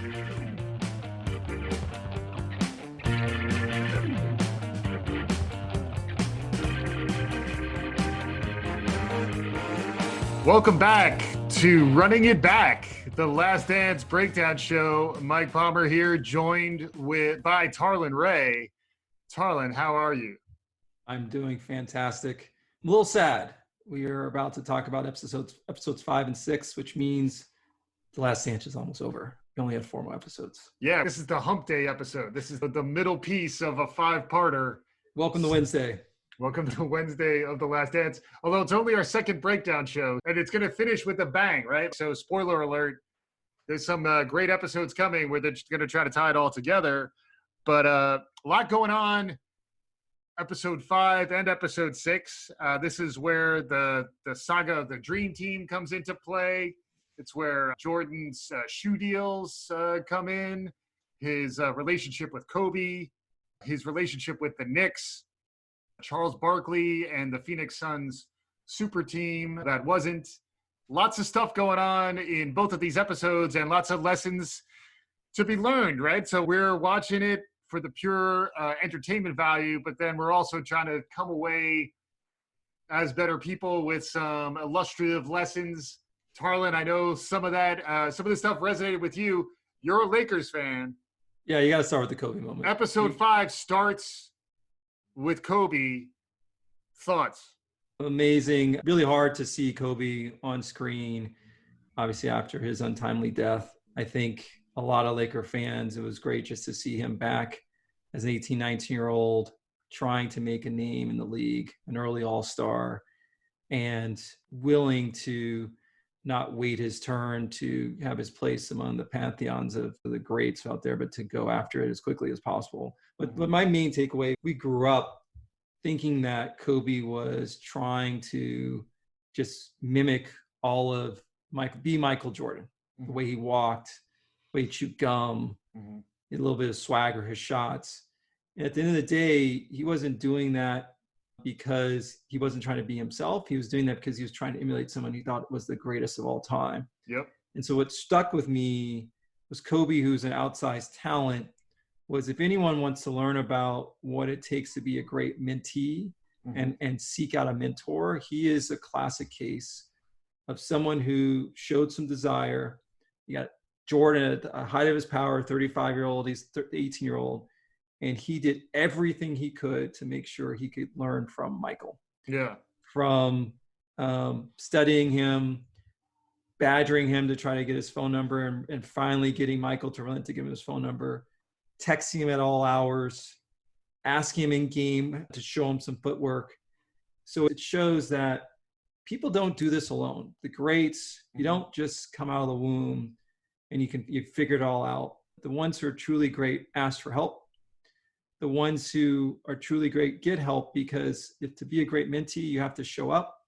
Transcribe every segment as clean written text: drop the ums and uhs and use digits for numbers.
Welcome back to Running It Back, the Last Dance Breakdown Show. Mike Palmer here, joined by Tarlin Ray. Tarlin, how are you? I'm doing fantastic. I'm a little sad. We are about to talk about episodes 5 and 6, which means the Last Dance is almost over. We only have 4 more episodes. Yeah, this is the Hump Day episode. This is the middle piece of a 5-parter. Welcome to Wednesday. Welcome to Wednesday of The Last Dance, although it's only our second breakdown show, and it's going to finish with a bang, right? So spoiler alert, there's some great episodes coming where they're just going to try to tie it all together, but a lot going on. Episode 5 and episode 6. This is where the saga of the Dream Team comes into play. It's where Jordan's shoe deals come in, his relationship with Kobe, his relationship with the Knicks, Charles Barkley and the Phoenix Suns super team that wasn't. Lots of stuff going on in both of these episodes and lots of lessons to be learned, right? So we're watching it for the pure entertainment value, but then we're also trying to come away as better people with some illustrative lessons. Tarlin, I know some of this stuff resonated with you. You're a Lakers fan. Yeah, you got to start with the Kobe moment. Episode 5 starts with Kobe. Thoughts? Amazing. Really hard to see Kobe on screen, obviously after his untimely death. I think a lot of Laker fans, it was great just to see him back as an 18, 19-year-old trying to make a name in the league, an early all-star, and willing to not wait his turn to have his place among the pantheons of the greats out there, but to go after it as quickly as possible. But my main takeaway, we grew up thinking that Kobe was trying to just mimic all of Michael Jordan, the way he walked, the way he chewed gum, a little bit of swagger, his shots. And at the end of the day, he wasn't doing that because he wasn't trying to be himself. He was doing that because he was trying to emulate someone he thought was the greatest of all time. Yep. And so what stuck with me was Kobe, who's an outsized talent, was if anyone wants to learn about what it takes to be a great mentee and seek out a mentor, he is a classic case of someone who showed some desire. You got Jordan at the height of his power, 35-year-old, he's 18-year-old. And he did everything he could to make sure he could learn from Michael. Yeah. From studying him, badgering him to try to get his phone number, and finally getting Michael to relent to give him his phone number, texting him at all hours, asking him in game to show him some footwork. So it shows that people don't do this alone. The greats, you don't just come out of the womb and you figure it all out. The ones who are truly great ask for help. The ones who are truly great get help, because to be a great mentee, you have to show up.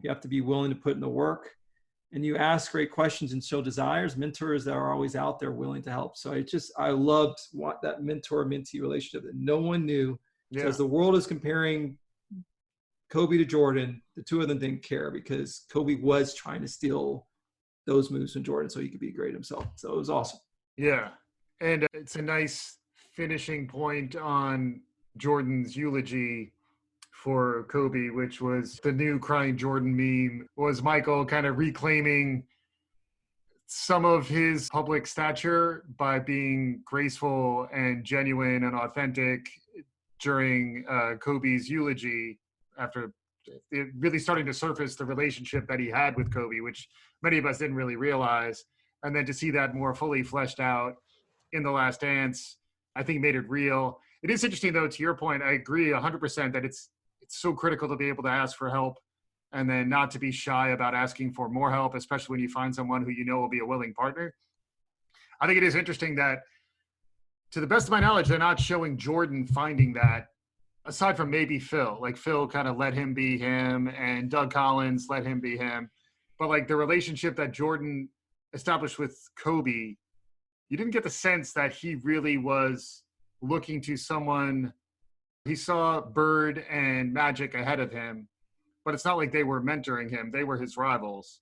You have to be willing to put in the work, and you ask great questions and show desires. Mentors that are always out there willing to help. So I loved that mentor-mentee relationship that no one knew. Yeah. So as the world is comparing Kobe to Jordan, the two of them didn't care, because Kobe was trying to steal those moves from Jordan so he could be great himself. So it was awesome. Yeah. And it's a nice finishing point on Jordan's eulogy for Kobe, which was the new Crying Jordan meme, was Michael kind of reclaiming some of his public stature by being graceful and genuine and authentic during Kobe's eulogy, after it really starting to surface the relationship that he had with Kobe, which many of us didn't really realize. And then to see that more fully fleshed out in The Last Dance, I think made it real. It is interesting, though, to your point, I agree 100% that it's so critical to be able to ask for help, and then not to be shy about asking for more help, especially when you find someone who you know will be a willing partner. I think it is interesting that, to the best of my knowledge, they're not showing Jordan finding that, aside from maybe Phil. Like, Phil kind of let him be him, and Doug Collins let him be him. But, like, the relationship that Jordan established with Kobe, you didn't get the sense that he really was looking to someone. He saw Bird and Magic ahead of him, but it's not like they were mentoring him. They were his rivals.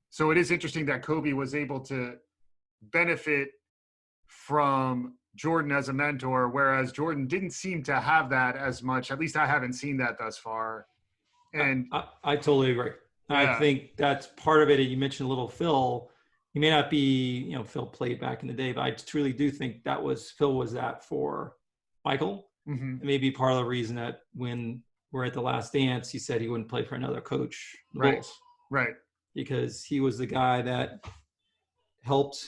So it is interesting that Kobe was able to benefit from Jordan as a mentor, whereas Jordan didn't seem to have that as much. At least I haven't seen that thus far. And I totally agree. Yeah. I think that's part of it. You mentioned little Phil. He may not be, Phil played back in the day, but I truly do think Phil was that for Michael. Mm-hmm. It may be part of the reason that when we're at the Last Dance, he said he wouldn't play for another coach. Right. Right. Because he was the guy that helped.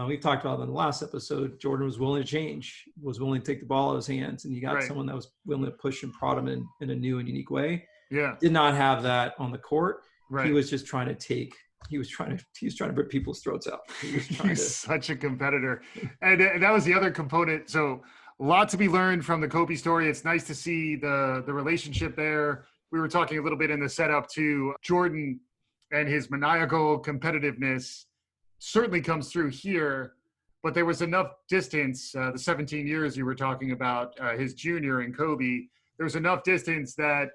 We've talked about it in the last episode. Jordan was willing to change, was willing to take the ball out of his hands, and you got someone that was willing to push and prod him in a new and unique way. Yeah. Did not have that on the court. Right. He was just trying to he was trying to rip people's throats out. He's such a competitor. And that was the other component. So a lot to be learned from the Kobe story. It's nice to see the relationship there. We were talking a little bit in the setup to Jordan and his maniacal competitiveness certainly comes through here, but there was enough distance, the 17 years you were talking about, his junior and Kobe, there was enough distance that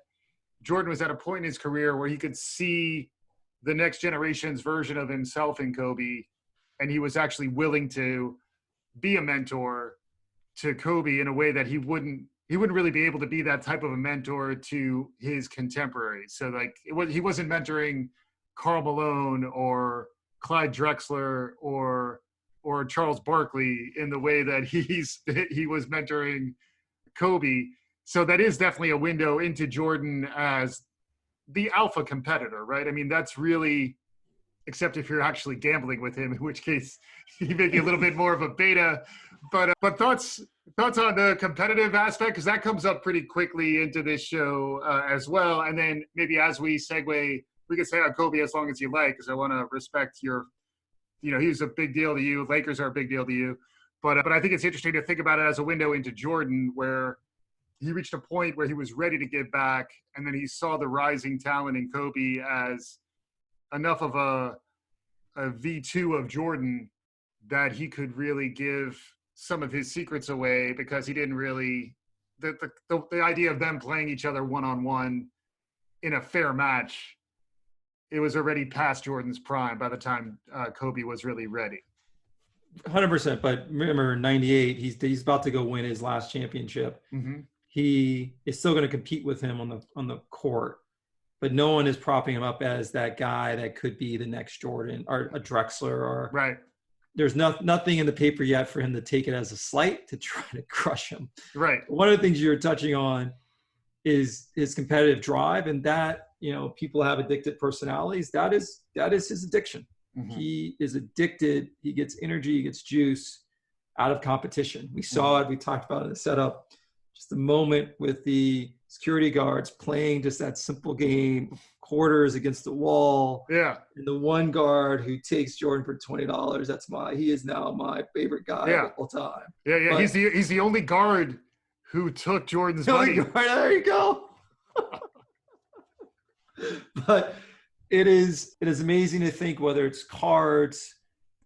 Jordan was at a point in his career where he could see the next generation's version of himself in Kobe, and he was actually willing to be a mentor to Kobe in a way that he wouldn't really be able to be that type of a mentor to his contemporaries. So like he wasn't mentoring Karl Malone or Clyde Drexler or Charles Barkley in the way that he was mentoring Kobe. So that is definitely a window into Jordan as the alpha competitor, right? I mean, that's really, except if you're actually gambling with him, in which case he may be a little bit more of a beta. But thoughts on the competitive aspect, because that comes up pretty quickly into this show as well. And then maybe as we segue, we can say on Kobe as long as you like, because I want to respect your, he was a big deal to you. Lakers are a big deal to you. But I think it's interesting to think about it as a window into Jordan, where he reached a point where he was ready to give back, and then he saw the rising talent in Kobe as enough of a V2 of Jordan that he could really give some of his secrets away, because he didn't really the idea of them playing each other one-on-one in a fair match, it was already past Jordan's prime by the time Kobe was really ready. 100%. But remember, 98, he's about to go win his last championship. Mm-hmm. He is still going to compete with him on the court, but no one is propping him up as that guy that could be the next Jordan or a Drexler or right. There's nothing in the paper yet for him to take it as a slight to try to crush him. Right. One of the things you're touching on is his competitive drive, and that, people have addicted personalities. That is his addiction. Mm-hmm. He is addicted. He gets energy, he gets juice out of competition. We saw it. We talked about it in the setup. Just the moment with the security guards playing just that simple game, quarters against the wall. Yeah. And the one guard who takes Jordan for $20, he is now my favorite guy of all time. Yeah, yeah. But he's the only guard who took Jordan's money. There you go. But it is amazing to think, whether it's cards,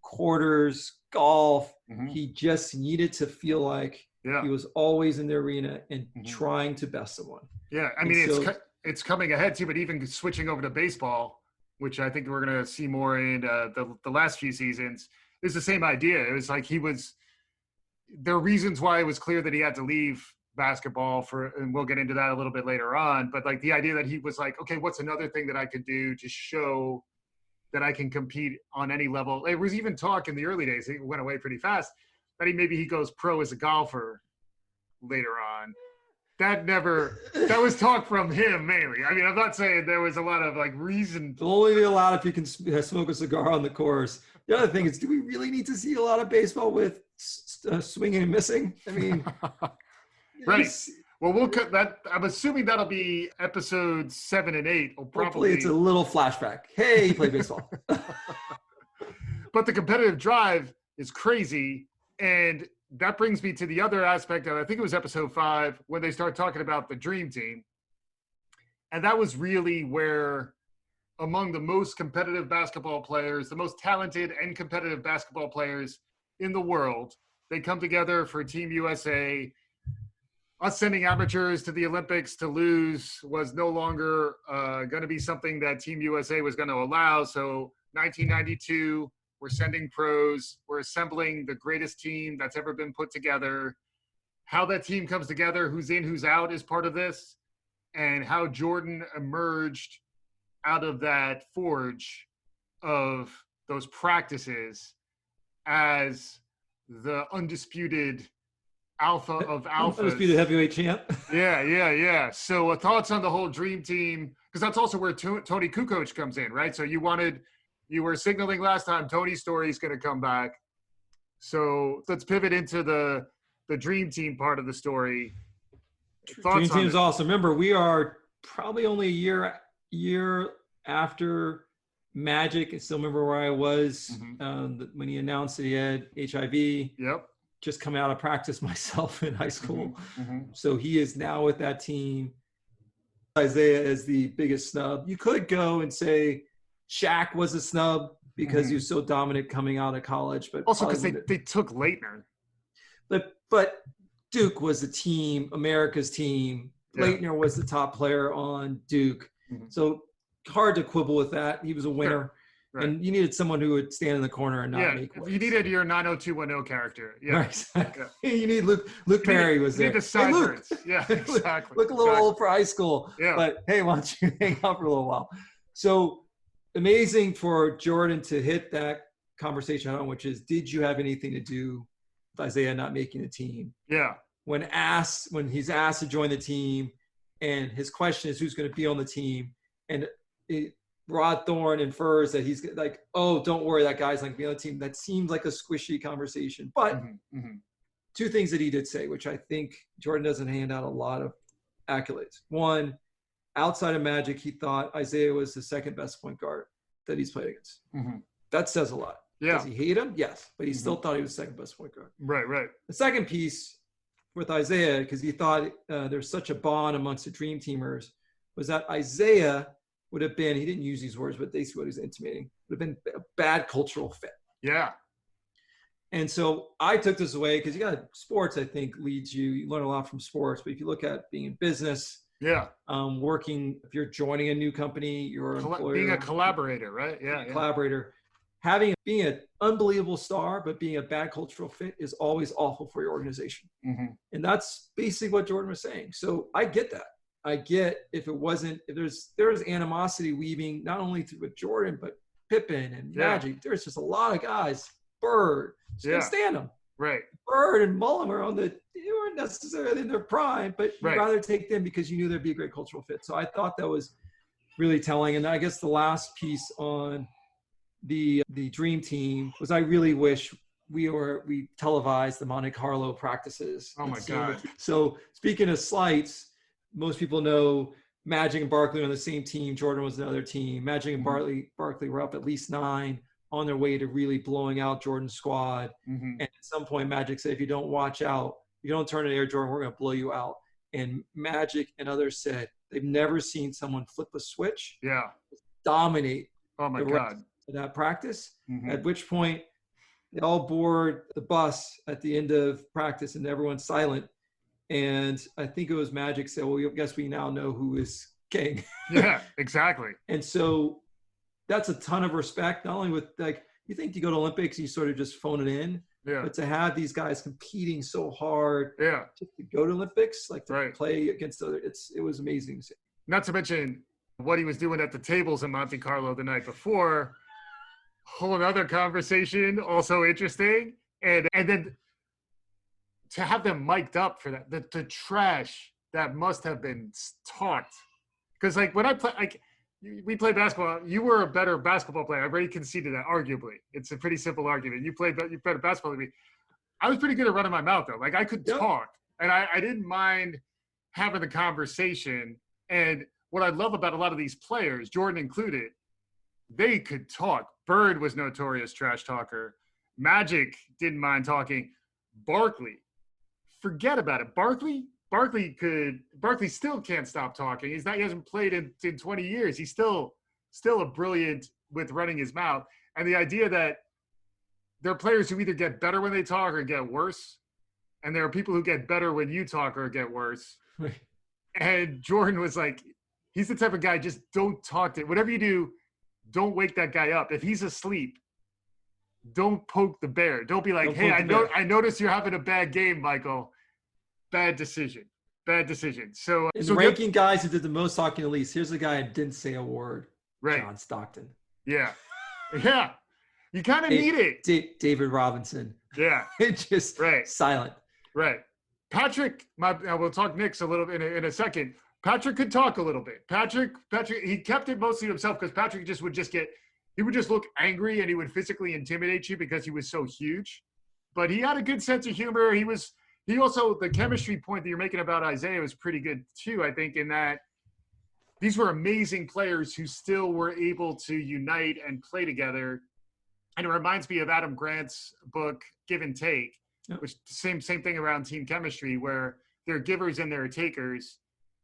quarters, golf, he just needed to feel like he was always in the arena and trying to best someone. Yeah, I mean, it's coming ahead too, but even switching over to baseball, which I think we're going to see more in the last few seasons, is the same idea. It was like there are reasons why it was clear that he had to leave basketball and we'll get into that a little bit later on, but like the idea that he was like, okay, what's another thing that I could do to show that I can compete on any level? It was even talk in the early days, it went away pretty fast, that maybe he goes pro as a golfer later on. That was talk from him mainly. I mean, I'm not saying there was a lot of like reason. Only allowed if you can smoke a cigar on the course. The other thing is, do we really need to see a lot of baseball with swinging and missing? I mean, right. Well, we'll cut that. I'm assuming that'll be episodes 7 and 8. Hopefully it's a little flashback. Hey, he played baseball. But the competitive drive is crazy. And that brings me to the other aspect of, I think it was episode 5, when they start talking about the dream team. And that was really where, among the most competitive basketball players, the most talented and competitive basketball players in the world, they come together for Team USA. Us sending amateurs to the Olympics to lose was no longer going to be something that Team USA was going to allow. So 1992, We're sending pros. We're assembling the greatest team that's ever been put together. How that team comes together, who's in, who's out is part of this, and how Jordan emerged out of that forge of those practices as the undisputed alpha of alphas. Undisputed heavyweight champ. Yeah. So thoughts on the whole dream team, because that's also where Tony Kukoc comes in, right? So you were signaling last time Tony's story is going to come back. So let's pivot into the dream team part of the story. Dream team's awesome. Remember, we are probably only a year after Magic. I still remember where I was when he announced that he had HIV. Yep. Just coming out of practice myself in high school. So he is now with that team. Isaiah is the biggest snub. You could go and say Shaq was a snub because he was so dominant coming out of college, but also because they took Leitner. But Duke was the team, America's team. Leitner was the top player on Duke. So hard to quibble with that. He was a winner. Sure. Right. And you needed someone who would stand in the corner and not make waves. You needed your 90210 character. Yeah. Right, exactly. Yeah. You need Luke Perry was there. You need the sideburns. Yeah, exactly. Look a little old for high school. Yeah. But hey, why don't you hang out for a little while? So amazing for Jordan to hit that conversation on, which is, did you have anything to do with Isaiah not making the team? Yeah. When he's asked to join the team, and his question is who's going to be on the team, and Rod Thorne infers that he's like, oh, don't worry, that guy's not going to be on the team. That seems like a squishy conversation. But two things that he did say, which I think Jordan doesn't hand out a lot of accolades. One, outside of Magic, he thought Isaiah was the second best point guard that he's played against. That says a lot. Yeah. Does he hate him? Yes. But he still thought he was the second best point guard. Right. The second piece with Isaiah, because he thought there's such a bond amongst the Dream Teamers, was that Isaiah would have been, he didn't use these words, but basically what he's intimating, would have been a bad cultural fit. Yeah. And so I took this away because sports, I think, leads you learn a lot from sports. But if you look at being in business, working, if you're joining a new company, you're being a collaborator, right? Yeah. Collaborator. Being an unbelievable star, but being a bad cultural fit is always awful for your organization. And that's basically what Jordan was saying. So I get that. I get if there's animosity weaving not only with Jordan, but Pippen and Magic. There's just a lot of guys. Bird, can't stand them. Right. Bird and Mullen were they weren't necessarily in their prime, but you'd rather take them because you knew there'd be a great cultural fit. So I thought that was really telling. And I guess the last piece on the dream team was I really wish we televised the Monte Carlo practices. Oh my God. So speaking of slights, most people know Magic and Barkley were on the same team. Jordan was another team. Magic and Barkley were up at least 9 on their way to really blowing out Jordan's squad. And at some point, Magic said, if you don't watch out, you don't turn it Air Jordan, we're going to blow you out. And Magic and others said they've never seen someone flip a switch, dominate the rest of that practice, at which point they all board the bus at the end of practice and everyone's silent. And I think it was Magic said, well, I guess we now know who is king. Yeah, exactly. And so that's a ton of respect, not only with you think you go to Olympics, you sort of just phone it in, but to have these guys competing so hard just to go to Olympics, to play against it was amazing to see. Not to mention what he was doing at the tables in Monte Carlo the night before, whole other conversation, also interesting. And then to have them mic'd up for that, the trash that must have been talked. Because when I play, we play basketball, you were a better basketball player. I've already conceded that, arguably. It's a pretty simple argument. You better basketball than me. I was pretty good at running my mouth, though. I could talk. And I didn't mind having the conversation. And what I love about a lot of these players, Jordan included, they could talk. Bird was notorious trash talker. Magic didn't mind talking. Barkley, forget about it. Barkley still can't stop talking. He hasn't played in 20 years. He's still a brilliant with running his mouth. And the idea that there are players who either get better when they talk or get worse. And there are people who get better when you talk or get worse. And Jordan was like, he's the type of guy, just don't talk to him. Whatever you do, don't wake that guy up. If he's asleep, don't poke the bear. Don't be like, hey, I noticed you're having a bad game, Michael. Bad decision. Bad decision. So ranking guys who did the most talking the least, here's a guy who didn't say a word. Right. John Stockton. Yeah. Yeah. You kind of need it. David Robinson. Yeah. Just silent. Right. Patrick, we'll talk Knicks a little bit in a second. Patrick could talk a little bit. Patrick, he kept it mostly to himself because Patrick he would just look angry and he would physically intimidate you because he was so huge. But he had a good sense of humor. He also, the chemistry point that you're making about Isaiah was pretty good too, I think, in that these were amazing players who still were able to unite and play together. And it reminds me of Adam Grant's book, Give and Take, which same thing around team chemistry, where there are givers and there are takers.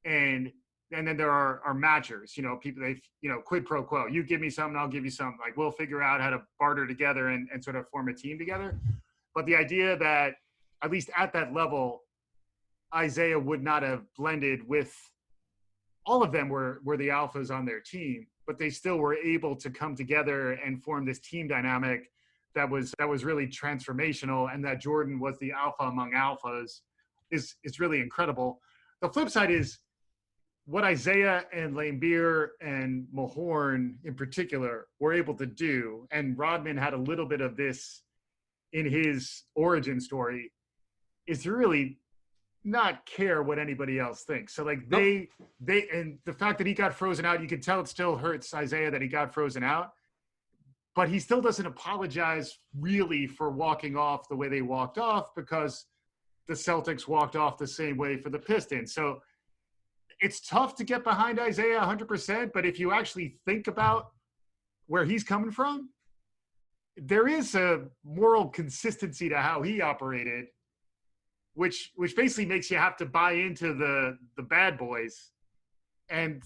And then there are matchers, people, quid pro quo. You give me something, I'll give you something. Like, we'll figure out how to barter together and sort of form a team together. But the idea that, at least at that level, Isaiah would not have blended with all of them were the alphas on their team, but they still were able to come together and form this team dynamic that was really transformational, and that Jordan was the alpha among alphas is really incredible. The flip side is what Isaiah and Laimbeer and Mahorn in particular were able to do, and Rodman had a little bit of this in his origin story, is to really not care what anybody else thinks. So like they and the fact that he got frozen out, you can tell it still hurts Isaiah that he got frozen out, but he still doesn't apologize really for walking off the way they walked off, because the Celtics walked off the same way for the Pistons. So it's tough to get behind Isaiah 100%, but if you actually think about where he's coming from, there is a moral consistency to how he operated, which basically makes you have to buy into the bad boys. And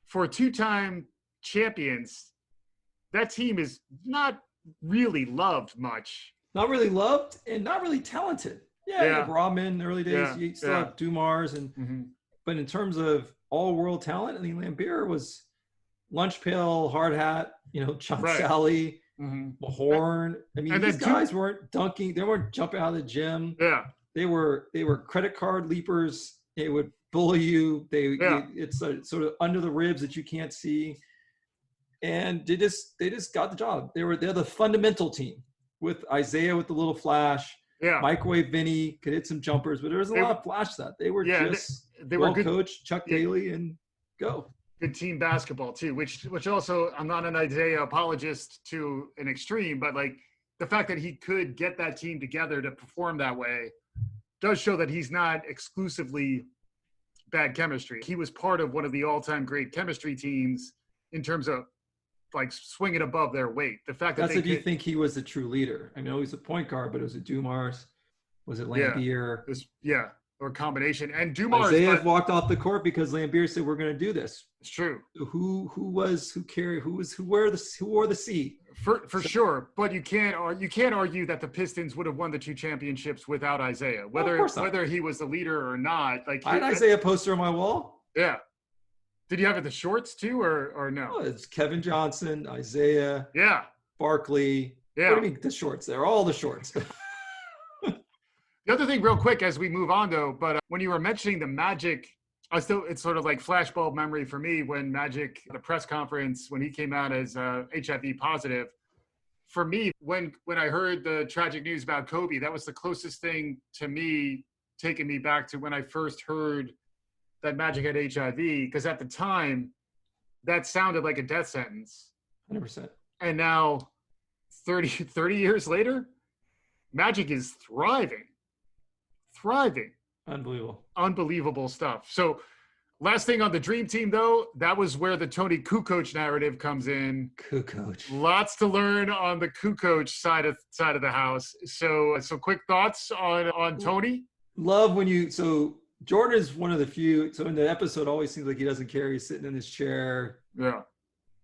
for two-time champions, that team is not really loved much. Not really loved and not really talented. Yeah. You have Rodman in the early days. Yeah. You still have Dumars. But in terms of all-world talent, I mean, Laimbeer was lunch pail, hard hat, John Sally, Mahorn. I mean, these guys weren't dunking. They weren't jumping out of the gym. Yeah. They were credit card leapers. They would bully you. It's sort of under the ribs that you can't see. And they just got the job. They're the fundamental team with Isaiah with the little flash. Yeah. Microwave Vinny could hit some jumpers, but there was a lot of flash that. They were they were good coach, Chuck Daly, and go. Good team basketball too, which also, I'm not an Isaiah apologist to an extreme, but like the fact that he could get that team together to perform that way does show that he's not exclusively bad chemistry. He was part of one of the all-time great chemistry teams in terms of like swinging above their weight. The fact that you think he was the true leader. I know he's a point guard, but it was Dumars. Was it Laimbeer? Or a combination. And Dumars Isaiah walked off the court because Laimbeer said, "We're going to do this." It's true. Who wore the C? For sure, but you can't argue that the Pistons would have won the two championships without Isaiah, whether he was the leader or not. Like, I had Isaiah poster on my wall. Yeah. Did you have it the shorts too, or no? Oh, it's Kevin Johnson, Isaiah. Yeah. Barkley. Yeah. What do you mean the shorts? They're all the shorts. The other thing, real quick, as we move on though, but when you were mentioning the Magic, it's sort of like flashbulb memory for me when Magic, the press conference, when he came out as HIV positive. For me, when I heard the tragic news about Kobe, that was the closest thing to me taking me back to when I first heard that Magic had HIV, because at the time, that sounded like a death sentence. 100%. And now, 30 years later, Magic is thriving. Unbelievable stuff. So last thing on the Dream Team, though, that was where the Tony Kukoc narrative comes in. Kukoc. Lots to learn on the Kukoc side of the house. So quick thoughts on Tony? Love when so Jordan is one of the few. So in the episode, always seems like he doesn't care. He's sitting in his chair. Yeah.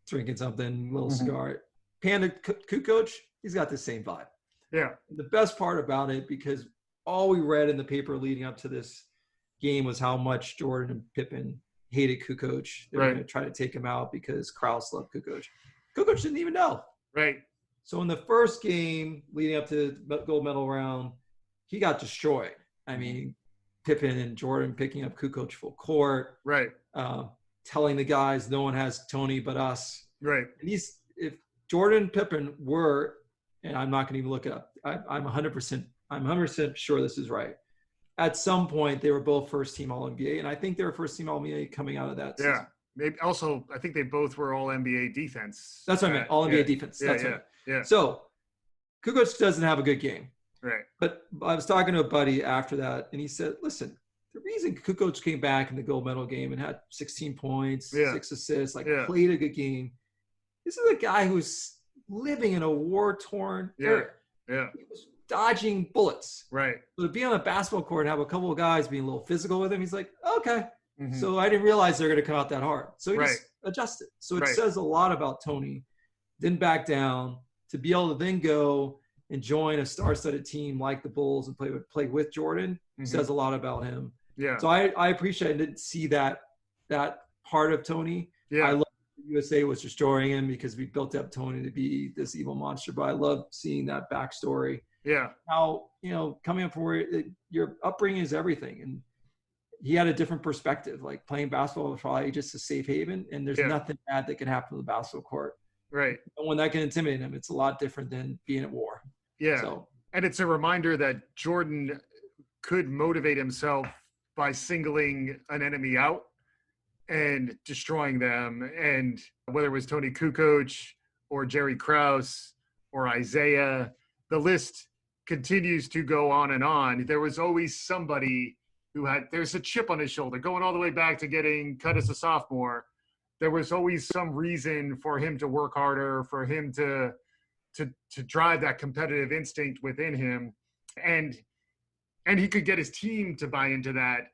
Drinking something, little cigar. Panda Kukoc, he's got the same vibe. Yeah. The best part about it, because all we read in the paper leading up to this game was how much Jordan and Pippen hated Kukoc. They were going to try to take him out because Krause loved Kukoc. Kukoc didn't even know. Right. So in the first game leading up to the gold medal round, he got destroyed. I mean, Pippen and Jordan picking up Kukoc full court, Right. telling the guys no one has Tony but us. Right. And if Jordan and Pippen were, and I'm not going to even look it up, I'm 100% sure this is right. At some point, they were both first team All NBA, and I think they were first team All NBA coming out of that season. Maybe also, I think they both were All NBA defense. That's what I meant. All NBA defense. That's what I meant. Yeah. So Kukoc doesn't have a good game. Right. But I was talking to a buddy after that, and he said, listen, the reason Kukoc came back in the gold medal game and had 16 points, 6 assists, played a good game, this is a guy who's living in a war-torn area. Yeah. He was dodging bullets. Right. So to be on a basketball court and have a couple of guys being a little physical with him, he's like, okay. Mm-hmm. So I didn't realize they're going to come out that hard. So he just adjusted. So it says a lot about Tony. Didn't back down. To be able to then go and join a star-studded team like the Bulls and play with Jordan says a lot about him. Yeah. So I appreciate and didn't see that part of Tony. Yeah. I love USA was destroying him because we built up Tony to be this evil monster. But I love seeing that backstory. Yeah. How, coming up from where your upbringing is everything. And he had a different perspective. Like playing basketball was probably just a safe haven. And there's nothing bad that can happen to the basketball court. Right. And when that can intimidate him, it's a lot different than being at war. Yeah. So, and it's a reminder that Jordan could motivate himself by singling an enemy out and destroying them. And whether it was Tony Kukoc or Jerry Krause or Isaiah, the list continues to go on and on. There was always somebody there's a chip on his shoulder going all the way back to getting cut as a sophomore. There was always some reason for him to work harder, for him to drive that competitive instinct within him. And he could get his team to buy into that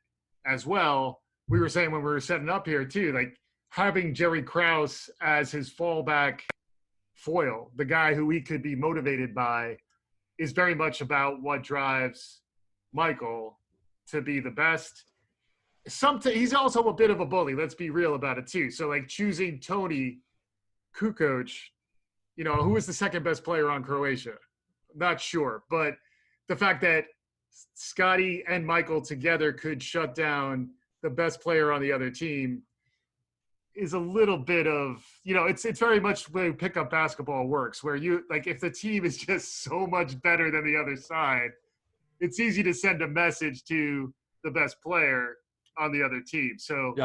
as well. We were saying when we were setting up here too, like having Jerry Krause as his fallback foil, the guy who he could be motivated by, is very much about what drives Michael to be the best. He's also a bit of a bully. Let's be real about it too. So like choosing Tony Kukoc, who was the second best player on Croatia? Not sure, but the fact that Scotty and Michael together could shut down the best player on the other team is a little bit of, it's very much the way pickup basketball works, where if the team is just so much better than the other side, it's easy to send a message to the best player on the other team. So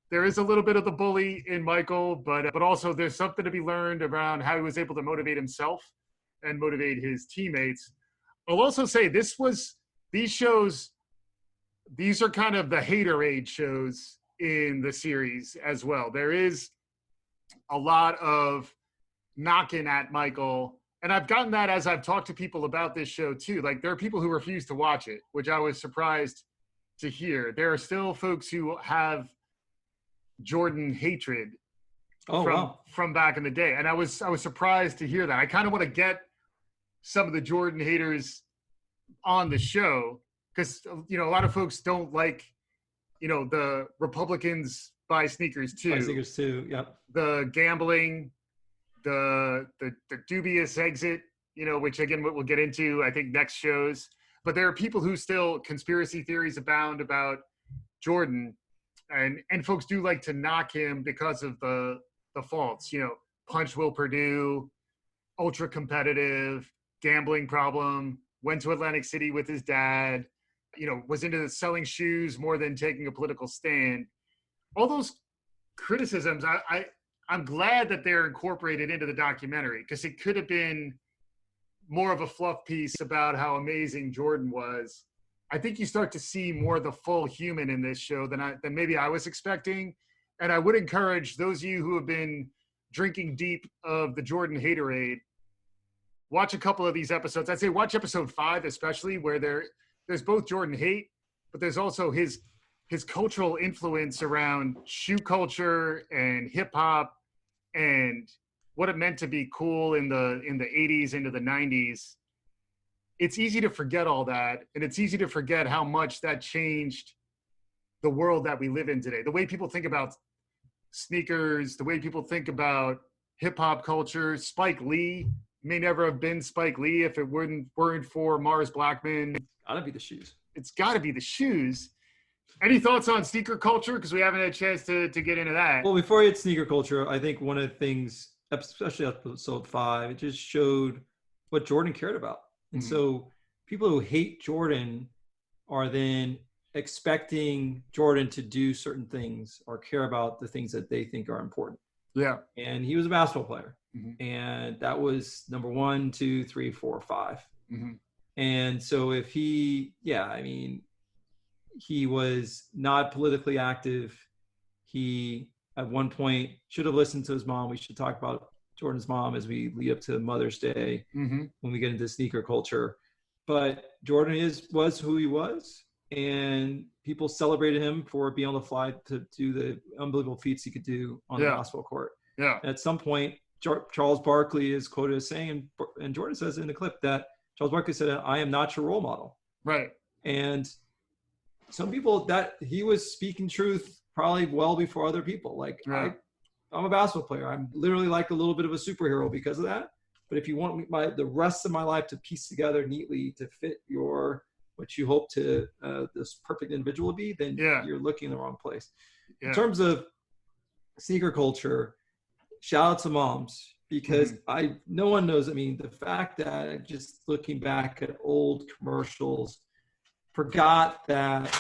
there is a little bit of the bully in Michael, but also there's something to be learned around how he was able to motivate himself and motivate his teammates. I'll also say these shows, these are kind of the haterade shows in the series as well. There is a lot of knocking at Michael. And I've gotten that as I've talked to people about this show too. Like there are people who refuse to watch it, which I was surprised to hear. There are still folks who have Jordan hatred from back in the day. And I was surprised to hear that. I kind of want to get some of the Jordan haters on the show because, a lot of folks don't like, the Republicans buy sneakers too. Buy sneakers too, yep. The gambling, the dubious exit, which again, we'll get into, I think, next shows. But there are people who still conspiracy theories abound about Jordan, and folks do like to knock him because of the faults. Punch Will Purdue, ultra competitive, gambling problem, went to Atlantic City with his dad, was into selling shoes more than taking a political stand. All those criticisms, I'm glad that they're incorporated into the documentary because it could have been more of a fluff piece about how amazing Jordan was. I think you start to see more of the full human in this show than maybe I was expecting. And I would encourage those of you who have been drinking deep of the Jordan haterade, watch a couple of these episodes. I'd say watch episode 5, especially, where there's both Jordan hate, but there's also his cultural influence around shoe culture and hip hop and what it meant to be cool in the 80s into the 90s. It's easy to forget all that, and it's easy to forget how much that changed the world that we live in today. The way people think about sneakers, the way people think about hip hop culture. Spike Lee may never have been Spike Lee if it weren't for Mars Blackman. Gotta be the shoes. It's got to be the shoes. Any thoughts on sneaker culture? Because we haven't had a chance to get into that. Well, before we hit sneaker culture, I think one of the things, especially episode 5, it just showed what Jordan cared about. And so people who hate Jordan are then expecting Jordan to do certain things or care about the things that they think are important. Yeah. And he was a basketball player. And that was number 1, 2, 3, 4, 5. And so if he was not politically active. He, at one point, should have listened to his mom. We should talk about Jordan's mom as we lead up to Mother's Day when we get into sneaker culture. But Jordan was who he was, and people celebrated him for being able to fly to do the unbelievable feats he could do on the basketball court. Yeah. At some point, Charles Barkley is quoted as saying, and Jordan says in the clip that Charles Barkley said, "I am not your role model." Right. And some people, that he was speaking truth probably well before other people. Like, I'm a basketball player. I'm literally like a little bit of a superhero because of that. But if you want the rest of my life to piece together neatly to fit what you hope to this perfect individual be, then you're looking in the wrong place. In terms of sneaker culture, shout out to moms, because no one knows. I mean, the fact that just looking back at old commercials, forgot that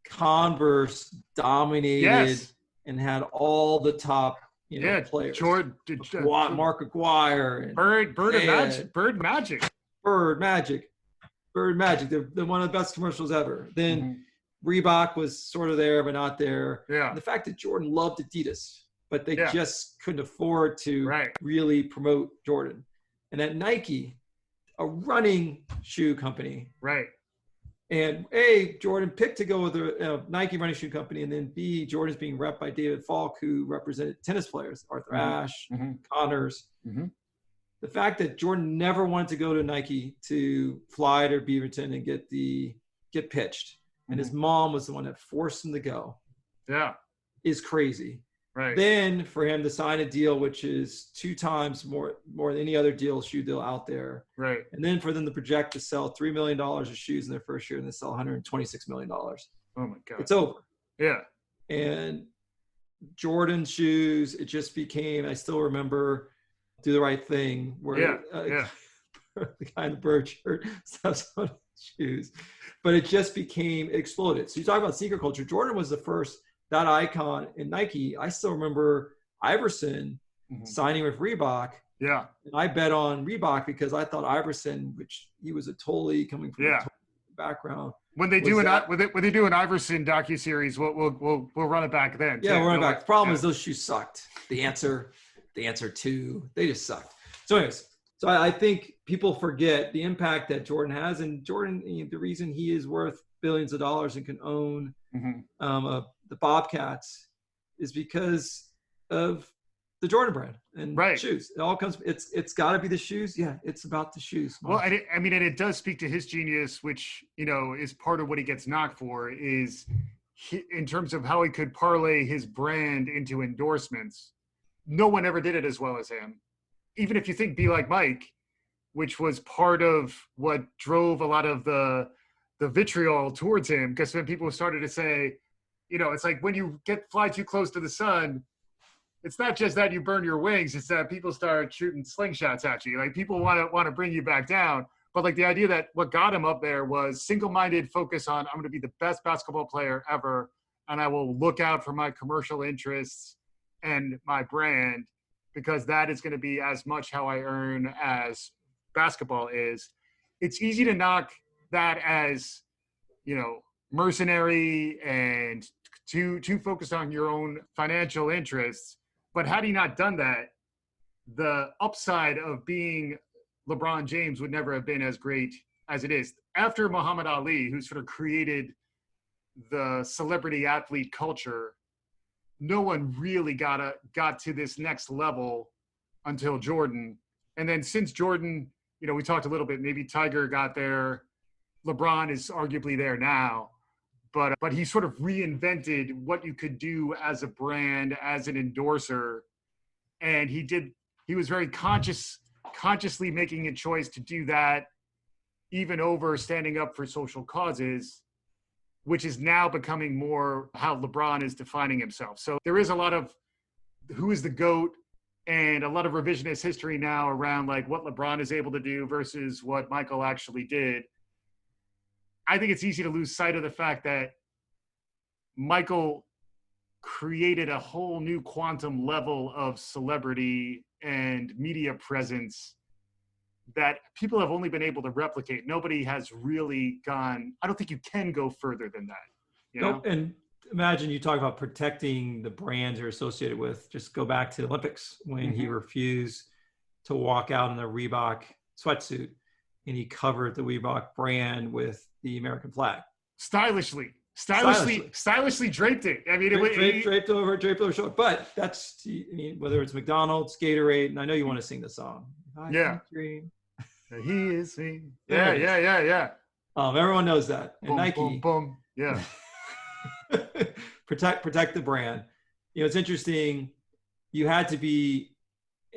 Converse dominated and had all the top players. Jordan, Mark Aguirre, and Bird Magic. They're one of the best commercials ever. Then Reebok was sort of there, but not there. Yeah. And the fact that Jordan loved Adidas, but they just couldn't afford to really promote Jordan. And at Nike, a running shoe company. Right. And A, Jordan picked to go with a Nike running shoe company, and then B, Jordan's being repped by David Falk, who represented tennis players, Arthur Ashe, Connors. The fact that Jordan never wanted to go to Nike to fly to Beaverton and get pitched, and his mom was the one that forced him to go, is crazy. Right. Then for him to sign a deal which is 2 times more than any other shoe deal out there. Right. And then for them to project to sell $3 million of shoes in their first year and they sell $126 million. Oh my God. It's over. Yeah. And Jordan shoes, it just became, I still remember Do the Right Thing, where the guy in the bird shirt steps on his shoes. But it just exploded. So you talk about sneaker culture. Jordan was the first, that icon in Nike. I still remember Iverson signing with Reebok. Yeah. And I bet on Reebok because I thought Iverson, which he was coming from a totally background. When they do an Iverson docuseries, we'll run it back then. Yeah, we'll run it back. The problem is those shoes sucked. The answer 2, they just sucked. So anyways, I think people forget the impact that Jordan has, and Jordan, the reason he is worth billions of dollars and can own the Bobcats is because of the Jordan brand and shoes. It all comes. It's got to be the shoes. Yeah, it's about the shoes. Well, and it does speak to his genius, which is part of what he gets knocked for. Is in terms of how he could parlay his brand into endorsements. No one ever did it as well as him. Even if you think Be Like Mike, which was part of what drove a lot of the vitriol towards him, because when people started to say, it's like when you fly too close to the sun, it's not just that you burn your wings, it's that people start shooting slingshots at you. Like people want to bring you back down. But like the idea that what got him up there was single-minded focus on, I'm going to be the best basketball player ever, and I will look out for my commercial interests and my brand, because that is going to be as much how I earn as basketball is. It's easy to knock that as, mercenary and too focused on your own financial interests. But had he not done that, the upside of being LeBron James would never have been as great as it is. After Muhammad Ali, who sort of created the celebrity athlete culture, no one really got to this next level until Jordan. And then since Jordan, we talked a little bit, maybe Tiger got there. LeBron is arguably there now. But he sort of reinvented what you could do as a brand, as an endorser. And he was very conscious consciously making a choice to do that, even over standing up for social causes, which is now becoming more how LeBron is defining himself. So there is a lot of who is the GOAT and a lot of revisionist history now around like what LeBron is able to do versus what Michael actually did. I think it's easy to lose sight of the fact that Michael created a whole new quantum level of celebrity and media presence that people have only been able to replicate. Nobody has really gone, I don't think you can go further than that. You know? And imagine you talk about protecting the brands you're associated with. Just go back to the Olympics when he refused to walk out in a Reebok sweatsuit and he covered the Reebok brand with the American flag. Stylishly draped it. I mean, draped over shoulder. But that's, I mean, whether it's McDonald's, Gatorade, and I know you want to sing the song. Yeah. He is me. Yeah. Everyone knows that. And boom, Nike. Boom, boom. Yeah. protect the brand. You know, it's interesting. You had to be,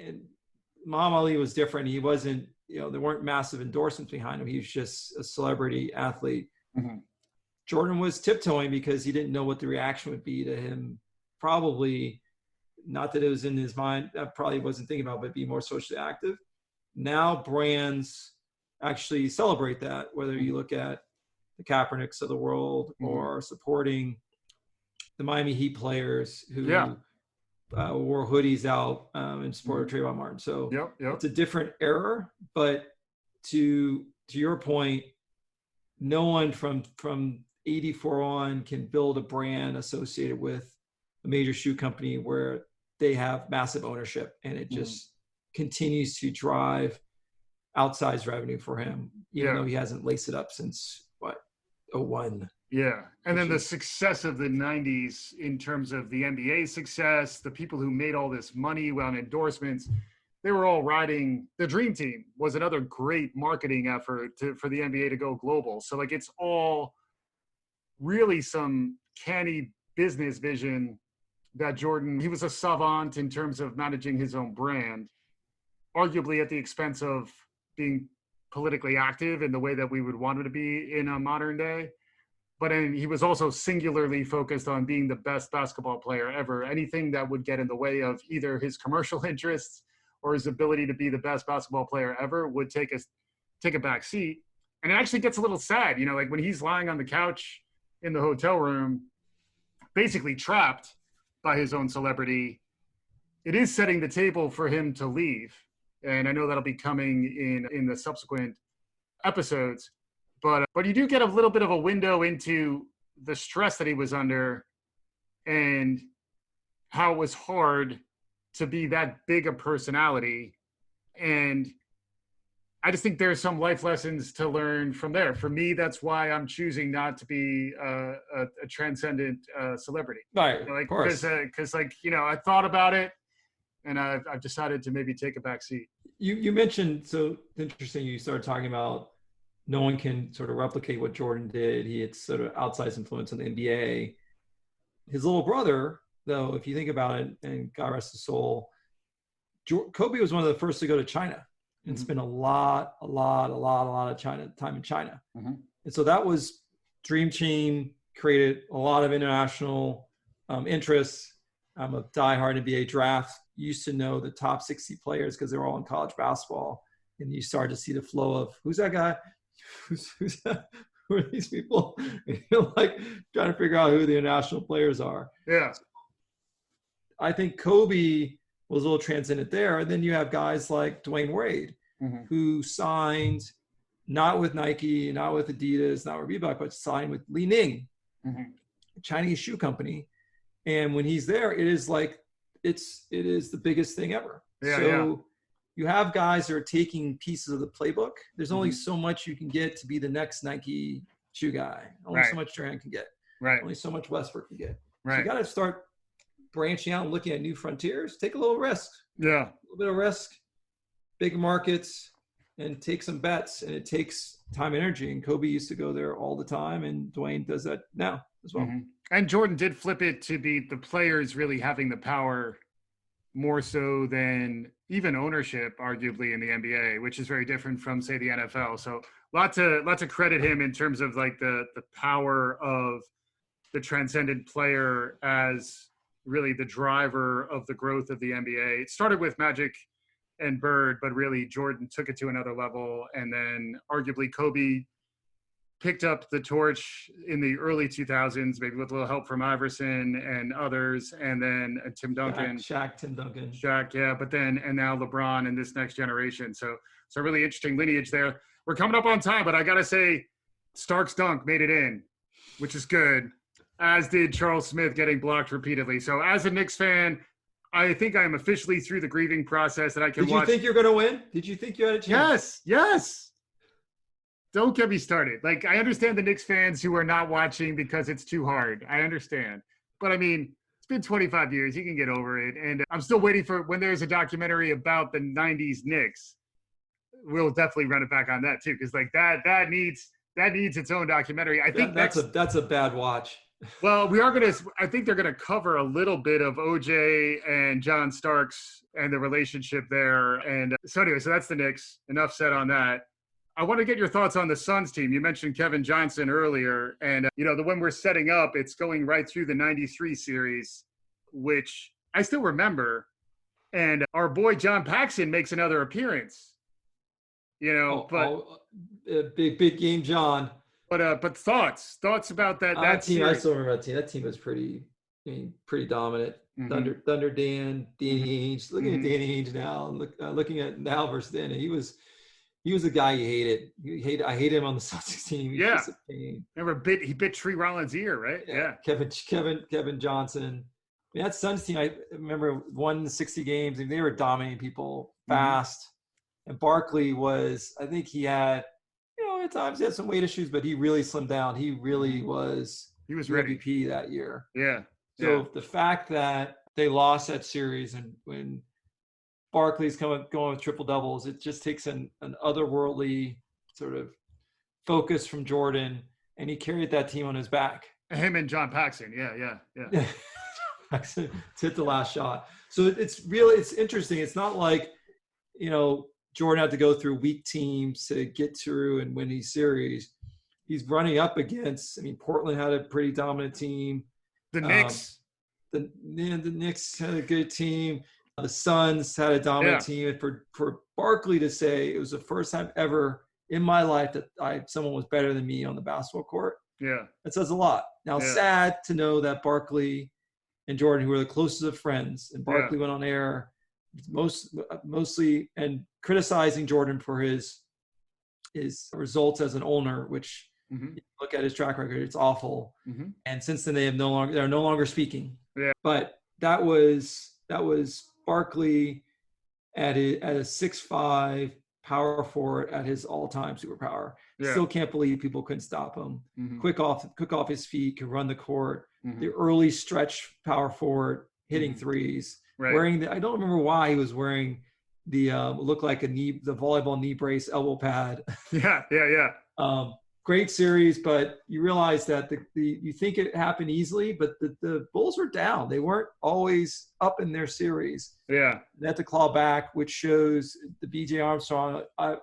and Muhammad Ali was different. He wasn't, you know, there weren't massive endorsements behind him. He was just a celebrity athlete. Mm-hmm. Jordan was tiptoeing because he didn't know what the reaction would be to him. Probably not that it was in his mind. That probably wasn't thinking about, but be more socially active. Now brands actually celebrate that, whether you look at the Kaepernicks of the world or supporting the Miami Heat players who wore hoodies out in support of Trayvon Martin. So it's a different era, but to your point, no one from 84 on can build a brand associated with a major shoe company where they have massive ownership and it just continues to drive outsized revenue for him, even though he hasn't laced it up since 01. Yeah. And then the success of the 90s in terms of the NBA success, the people who made all this money on endorsements, they were all riding the Dream Team was another great marketing effort for the NBA to go global. So like it's all really some canny business vision that Jordan, he was a savant in terms of managing his own brand, arguably at the expense of being politically active in the way that we would want him to be in a modern day. But he was also singularly focused on being the best basketball player ever. Anything that would get in the way of either his commercial interests or his ability to be the best basketball player ever would take a back seat. And it actually gets a little sad, you know, like when he's lying on the couch in the hotel room, basically trapped by his own celebrity, it is setting the table for him to leave. And I know that'll be coming in the subsequent episodes. But you do get a little bit of a window into the stress that he was under and how it was hard to be that big a personality. And I just think there's some life lessons to learn from there. For me, that's why I'm choosing not to be a transcendent celebrity. Right, you know, like, of course. Because, like, you know, I thought about it, and I've decided to maybe take a back seat. You mentioned, so interesting, you started talking about no one can sort of replicate what Jordan did. He had sort of outsized influence on the NBA. His little brother, though, if you think about it, and God rest his soul, Kobe was one of the first to go to China and spend a lot of time in China. And so that was Dream Team, created a lot of international interests. I'm a diehard NBA draft. Used to know the top 60 players because they were all in college basketball. And you started to see the flow of who's that guy? Who's that? Who are these people? And you're like trying to figure out who the international players are. Yeah. I think Kobe was a little transcendent there. And then you have guys like Dwayne Wade, who signed not with Nike, not with Adidas, not with Reebok, but signed with Li Ning, a Chinese shoe company. And when he's there, it is like it is the biggest thing ever. You have guys that are taking pieces of the playbook. There's only so much you can get to be the next Nike shoe guy. Only so much Durant can get. Only so much Westbrook can get. So you got to start branching out and looking at new frontiers. Take a little risk. A little bit of risk, big markets, and take some bets. And it takes time and energy. And Kobe used to go there all the time. And Dwayne does that now as well. And Jordan did flip it to be the players really having the power more so than even ownership, arguably, in the NBA, which is very different from, say, the NFL. So lots of credit him in terms of like the power of the transcendent player as really the driver of the growth of the NBA. It started with Magic and Bird, but really Jordan took it to another level. And then arguably Kobe picked up the torch in the early 2000s, maybe with a little help from Iverson and others. And then Tim Duncan. Shaq, Tim Duncan. Shaq, yeah. But then, and now LeBron and this next generation. So really interesting lineage there. We're coming up on time, but I got to say, Stark's dunk made it in, which is good, as did Charles Smith getting blocked repeatedly. So as a Knicks fan, I think I'm officially through the grieving process that I can watch. Did you think you're going to win? Did you think you had a chance? Yes. Don't get me started. Like, I understand the Knicks fans who are not watching because it's too hard. I understand. But I mean, it's been 25 years. You can get over it. And I'm still waiting for when there's a documentary about the 90s Knicks. We'll definitely run it back on that too. Cause like that needs its own documentary. I think that's a bad watch. Well, I think they're going to cover a little bit of OJ and John Starks and the relationship there. And so anyway, so that's the Knicks. Enough said on that. I want to get your thoughts on the Suns team. You mentioned Kevin Johnson earlier, and the one we're setting up, it's going right through the 93 series, which I still remember. And our boy John Paxson makes another appearance. Big game, John. But thoughts about that team. series. I still remember that team. That team was pretty dominant. Mm-hmm. Thunder Dan, Danny Ainge. Looking at Danny Ainge now, looking at now versus then, and he was a guy you hated. I hated him on the Celtics team. He was just a pain. Remember, he bit Tree Rollins' ear, right? Yeah. Kevin Johnson. I mean, that Suns team, I remember won 60 games, and they were dominating people fast. Mm-hmm. And Barkley was, I think he had, at times he had some weight issues, but he really slimmed down. He really was. He was ready. MVP that year. Yeah. So the fact that they lost that series, and when Barkley's going with triple doubles, it just takes an otherworldly sort of focus from Jordan, and he carried that team on his back. Him and John Paxson, yeah. Paxson hit the last shot. So it's interesting. It's not like Jordan had to go through weak teams to get through and win these series. He's running up against. I mean, Portland had a pretty dominant team. The Knicks. The Knicks had a good team. The Suns had a dominant team. And for Barkley to say it was the first time ever in my life that someone was better than me on the basketball court. Yeah. That says a lot. Now, sad to know that Barkley and Jordan, who were the closest of friends, and Barkley went on air mostly and criticizing Jordan for his results as an owner, which look at his track record, it's awful. Mm-hmm. And since then they're no longer speaking. Yeah. But that was Barkley at a 6'5" power forward at his all-time superpower. Yeah. Still can't believe people couldn't stop him. Mm-hmm. Quick off his feet, could run the court. Mm-hmm. The early stretch power forward, hitting threes. Right. Wearing I don't remember why he was wearing the looked like the volleyball knee brace elbow pad. Yeah. Great series, but you realize that you think it happened easily, but the Bulls were down. They weren't always up in their series. Yeah. They had to claw back, which shows the B.J. Armstrong. I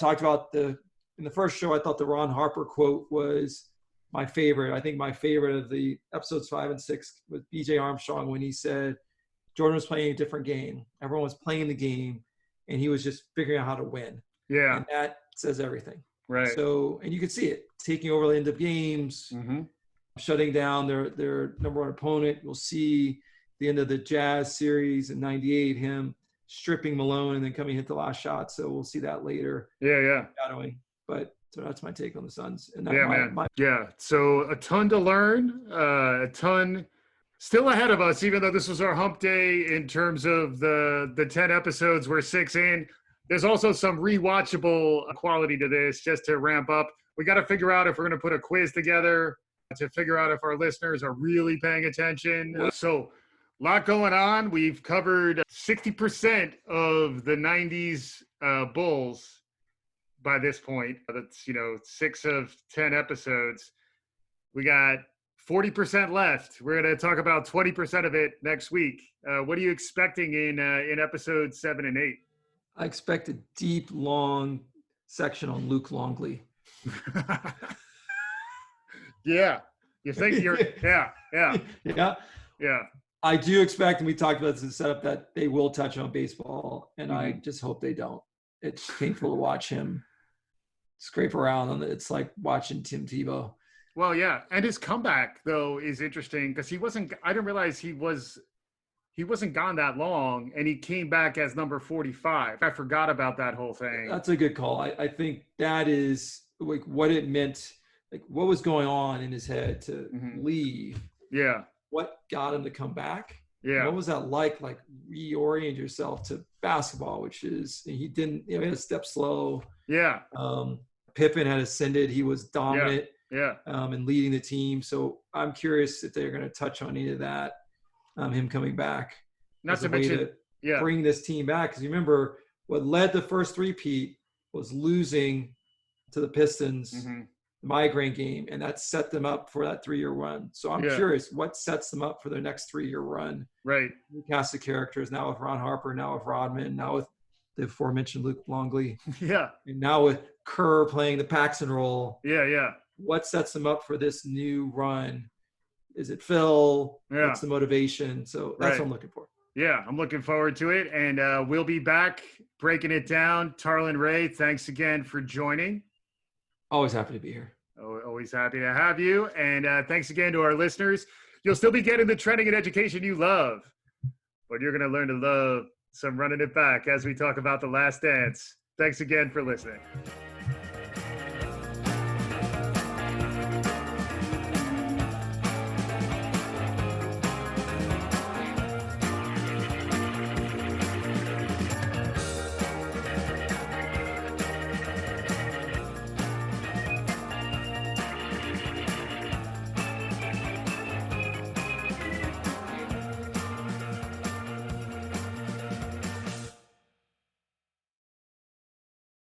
talked about in the first show. I thought the Ron Harper quote was my favorite. I think my favorite of the episodes 5 and 6 was B.J. Armstrong when he said Jordan was playing a different game. Everyone was playing the game, and he was just figuring out how to win. Yeah. And that says everything. Right. So, and you can see it taking over the end of games, shutting down their number one opponent. We'll see the end of the Jazz series in '98, him stripping Malone and then coming hit the last shot. So we'll see that later. Yeah. Shadowing. But so that's my take on the Suns. And So a ton to learn, a ton still ahead of us, even though this was our hump day in terms of the 10 episodes we're 6 in. There's also some rewatchable quality to this just to ramp up. We got to figure out if we're going to put a quiz together to figure out if our listeners are really paying attention. So a lot going on. We've covered 60% of the 90s Bulls by this point. That's, 6 of 10 episodes. We got 40% left. We're going to talk about 20% of it next week. What are you expecting in episodes 7 and 8? I expect a deep, long section on Luke Longley. Yeah. You think you're, yeah. Yeah. I do expect, and we talked about this in the setup, that they will touch on baseball, and I just hope they don't. It's painful to watch him scrape around on it. It's like watching Tim Tebow. Well, yeah. And his comeback, though, is interesting because I didn't realize he wasn't gone that long, and he came back as number 45. I forgot about that whole thing. That's a good call. I think that is like what it meant, like what was going on in his head to leave. Yeah. What got him to come back? Yeah. What was that like reorient yourself to basketball, which is, he didn't, he had to step slow. Yeah. Pippen had ascended. He was dominant. Yeah. And leading the team. So I'm curious if they're going to touch on any of that, him coming back. Not to mention, bring this team back. Because you remember what led the first three-peat was losing to the Pistons, migraine game, and that set them up for that 3-year run. So I'm curious what sets them up for their next 3-year run. Right. New cast of characters, now with Ron Harper, now with Rodman, now with the aforementioned Luke Longley. Yeah. And now with Kerr playing the Paxson role. Yeah. What sets them up for this new run? Is it Phil? Yeah. What's the motivation? So that's what I'm looking for. Yeah, I'm looking forward to it. And we'll be back breaking it down. Tarlin, Ray, thanks again for joining. Always happy to be here. Always happy to have you. And thanks again to our listeners. You'll still be getting the trending and education you love, but you're going to learn to love some running it back as we talk about The Last Dance. Thanks again for listening.